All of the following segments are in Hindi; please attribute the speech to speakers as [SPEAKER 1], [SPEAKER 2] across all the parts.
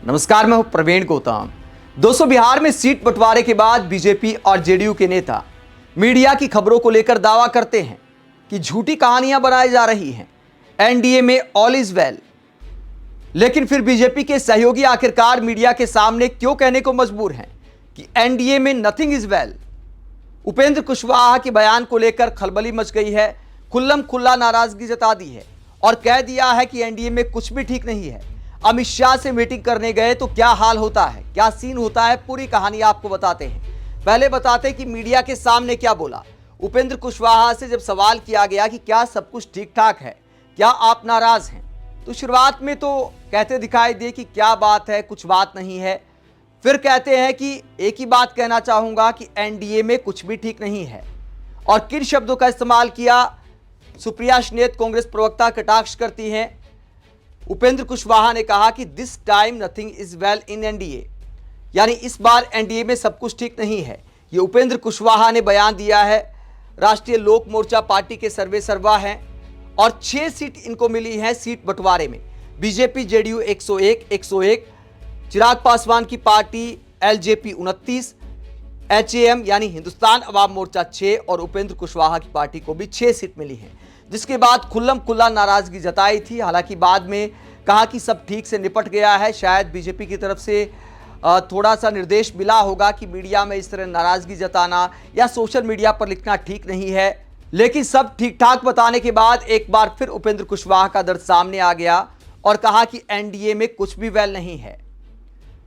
[SPEAKER 1] नमस्कार, मैं हूं प्रवीण गौतम। दोस्तों, बिहार में सीट बंटवारे के बाद बीजेपी और जेडीयू के नेता मीडिया की खबरों को लेकर दावा करते हैं कि झूठी कहानियां बनाई जा रही हैं, एनडीए में ऑल इज वेल। लेकिन फिर बीजेपी के सहयोगी आखिरकार मीडिया के सामने क्यों कहने को मजबूर हैं कि एनडीए में nothing is well. Upendra Kushwaha के बयान को लेकर खलबली मच गई है, खुल्लम खुल्ला नाराजगी जता दी है और कह दिया है कि एनडीए में कुछ भी ठीक नहीं है। अमित शाह से मीटिंग करने गए तो क्या हाल होता है, क्या सीन होता है, पूरी कहानी आपको बताते हैं। पहले बताते हैं कि मीडिया के सामने क्या बोला। उपेंद्र कुशवाहा से जब सवाल किया गया कि क्या सब कुछ ठीक ठाक है, क्या आप नाराज हैं, तो शुरुआत में तो कहते दिखाई दिए कि क्या बात है, कुछ बात नहीं है। फिर कहते हैं कि एक ही बात कहना चाहूंगा कि एनडीए में कुछ भी ठीक नहीं है। और किन शब्दों का इस्तेमाल किया, सुप्रिया श्नेत कांग्रेस प्रवक्ता कटाक्ष करती हैं। उपेंद्र कुशवाहा ने कहा कि this time nothing is well in NDA, यानी इस बार एनडीए में सब कुछ ठीक नहीं है। ये उपेंद्र कुशवाहा ने बयान दिया है। राष्ट्रीय लोक मोर्चा पार्टी के सर्वे सर्वा हैं और 6 सीट इनको मिली हैं सीट बंटवारे में। बीजेपी जेडीयू 101, चिराग पासवान की पार्टी एलजेपी 29, एचएएम यानी हिंदुस्तान अवाम मोर्चा 6 और उपेंद्र कुशवाहा की पार्टी को भी 6 सीट मिली हैं, जिसके बाद खुल्लम खुल्ला नाराजगी जताई थी। हालांकि बाद में कहा कि सब ठीक से निपट गया है। शायद बीजेपी की तरफ से थोड़ा सा निर्देश मिला होगा कि मीडिया में इस तरह नाराजगी जताना या सोशल मीडिया पर लिखना ठीक नहीं है। लेकिन सब ठीक ठाक बताने के बाद एक बार फिर उपेंद्र कुशवाहा का दर्द सामने आ गया और कहा कि एनडीए में कुछ भी वेल नहीं है,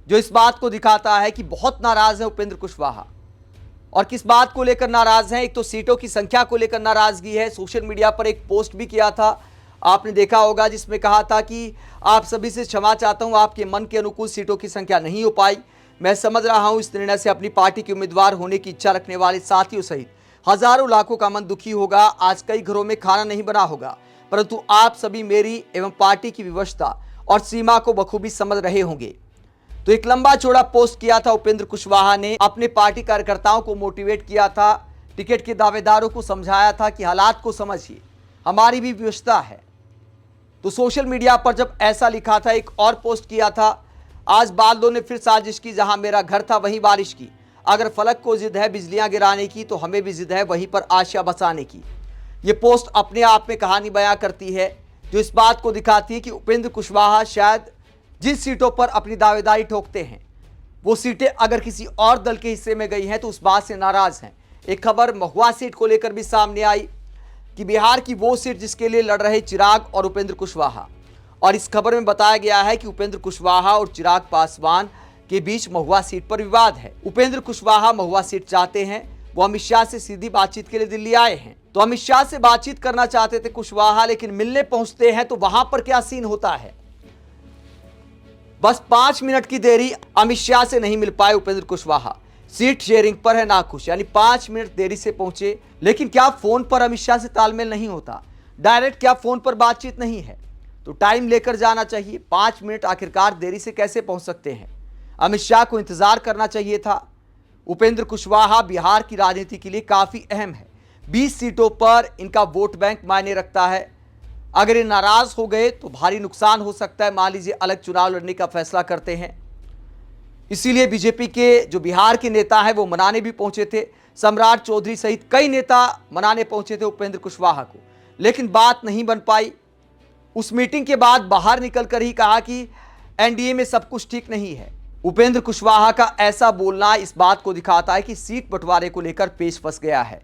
[SPEAKER 1] जो इस बात को दिखाता है कि बहुत नाराज है उपेंद्र कुशवाहा। और किस बात को लेकर नाराज हैं, एक तो सीटों की संख्या को लेकर नाराजगी है। सोशल मीडिया पर एक पोस्ट भी किया था, आपने देखा होगा, जिसमें कहा था कि आप सभी से क्षमा चाहता हूं, आपके मन के अनुकूल सीटों की संख्या नहीं हो पाई। मैं समझ रहा हूं इस निर्णय से अपनी पार्टी के उम्मीदवार होने की इच्छा रखने वाले साथियों सहित हजारों लाखों का मन दुखी होगा। आज कई घरों में खाना नहीं बना होगा, परंतु आप सभी मेरी एवं पार्टी की विवशता और सीमा को बखूबी समझ रहे होंगे। तो एक लंबा चौड़ा पोस्ट किया था उपेंद्र कुशवाहा ने, अपने पार्टी कार्यकर्ताओं को मोटिवेट किया था, टिकट के दावेदारों को समझाया था कि हालात को समझिए, हमारी भी व्यवस्था है। तो सोशल मीडिया पर जब ऐसा लिखा था, एक और पोस्ट किया था, आज बादलों ने फिर साजिश की, जहां मेरा घर था वहीं बारिश की। अगर फलक को जिद है बिजलियां गिराने की, तो हमें भी जिद है वहीं पर आशा बसाने की। ये पोस्ट अपने आप में कहानी बयां करती है, जो इस बात को दिखाती है कि उपेंद्र कुशवाहा शायद जिन सीटों पर अपनी दावेदारी ठोकते हैं, वो सीटें अगर किसी और दल के हिस्से में गई हैं तो उस बात से नाराज हैं। एक खबर महुआ सीट को लेकर भी सामने आई कि बिहार की वो सीट जिसके लिए लड़ रहे चिराग और उपेंद्र कुशवाहा, और इस खबर में बताया गया है कि उपेंद्र कुशवाहा और चिराग पासवान के बीच महुआ सीट पर विवाद है। उपेंद्र कुशवाहा महुआ सीट चाहते हैं, वो अमित शाह से सीधी बातचीत के लिए दिल्ली आए हैं। तो अमित शाह से बातचीत करना चाहते थे कुशवाहा, लेकिन मिलने पहुंचते हैं तो वहां पर क्या सीन होता है। बस 5 मिनट की देरी, अमित शाह से नहीं मिल पाए उपेंद्र कुशवाहा, सीट शेयरिंग पर है नाखुश, यानी 5 मिनट देरी से पहुंचे। लेकिन क्या फोन पर अमित शाह से तालमेल नहीं होता, डायरेक्ट क्या फोन पर बातचीत नहीं है, तो टाइम लेकर जाना चाहिए। 5 मिनट आखिरकार देरी से कैसे पहुंच सकते हैं, अमित शाह को इंतजार करना चाहिए था। उपेंद्र कुशवाहा बिहार की राजनीति के लिए काफी अहम है, 20 सीटों पर इनका वोट बैंक मायने रखता है। अगर ये नाराज हो गए तो भारी नुकसान हो सकता है। मान लीजिए अलग चुनाव लड़ने का फैसला करते हैं, इसीलिए बीजेपी के जो बिहार के नेता हैं वो मनाने भी पहुंचे थे। सम्राट चौधरी सहित कई नेता मनाने पहुंचे थे उपेंद्र कुशवाहा को, लेकिन बात नहीं बन पाई। उस मीटिंग के बाद बाहर निकलकर ही कहा कि एनडीए में सब कुछ ठीक नहीं है। उपेंद्र कुशवाहा का ऐसा बोलना इस बात को दिखाता है कि सीट बंटवारे को लेकर पेच फंस गया है।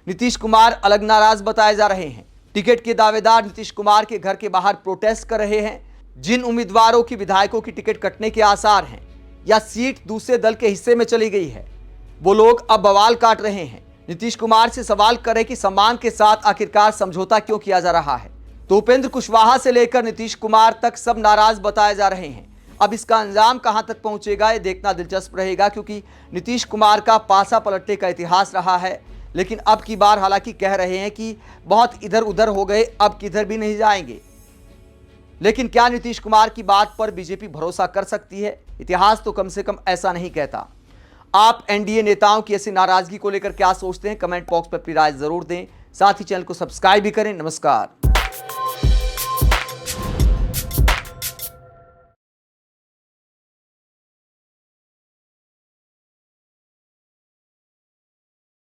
[SPEAKER 1] नीतीश कुमार अलग नाराज बताए जा रहे हैं। टिकट के दावेदार नीतीश कुमार के घर के बाहर प्रोटेस्ट कर रहे हैं। जिन उम्मीदवारों की विधायकों की टिकट कटने के आसार हैं या सीट दूसरे दल के हिस्से में चली गई है, वो लोग अब बवाल काट रहे हैं। नीतीश कुमार से सवाल करें कि सम्मान के साथ आखिरकार समझौता क्यों किया जा रहा है, तो उपेंद्र कुशवाहा से लेकर नीतीश कुमार तक सब नाराज बताए जा रहे हैं। अब इसका अंजाम कहां तक पहुंचेगा ये देखना दिलचस्प रहेगा, क्योंकि नीतीश कुमार का पासा पलटने का इतिहास रहा है। लेकिन अब की बार हालांकि कह रहे हैं कि बहुत इधर उधर हो गए, अब किधर भी नहीं जाएंगे। लेकिन क्या नीतीश कुमार की बात पर बीजेपी भरोसा कर सकती है? इतिहास तो कम से कम ऐसा नहीं कहता। आप एनडीए नेताओं की ऐसी नाराजगी को लेकर क्या सोचते हैं? कमेंट बॉक्स पर अपनी राय जरूर दें। साथ ही चैनल को सब्सक्राइब भी करें। नमस्कार।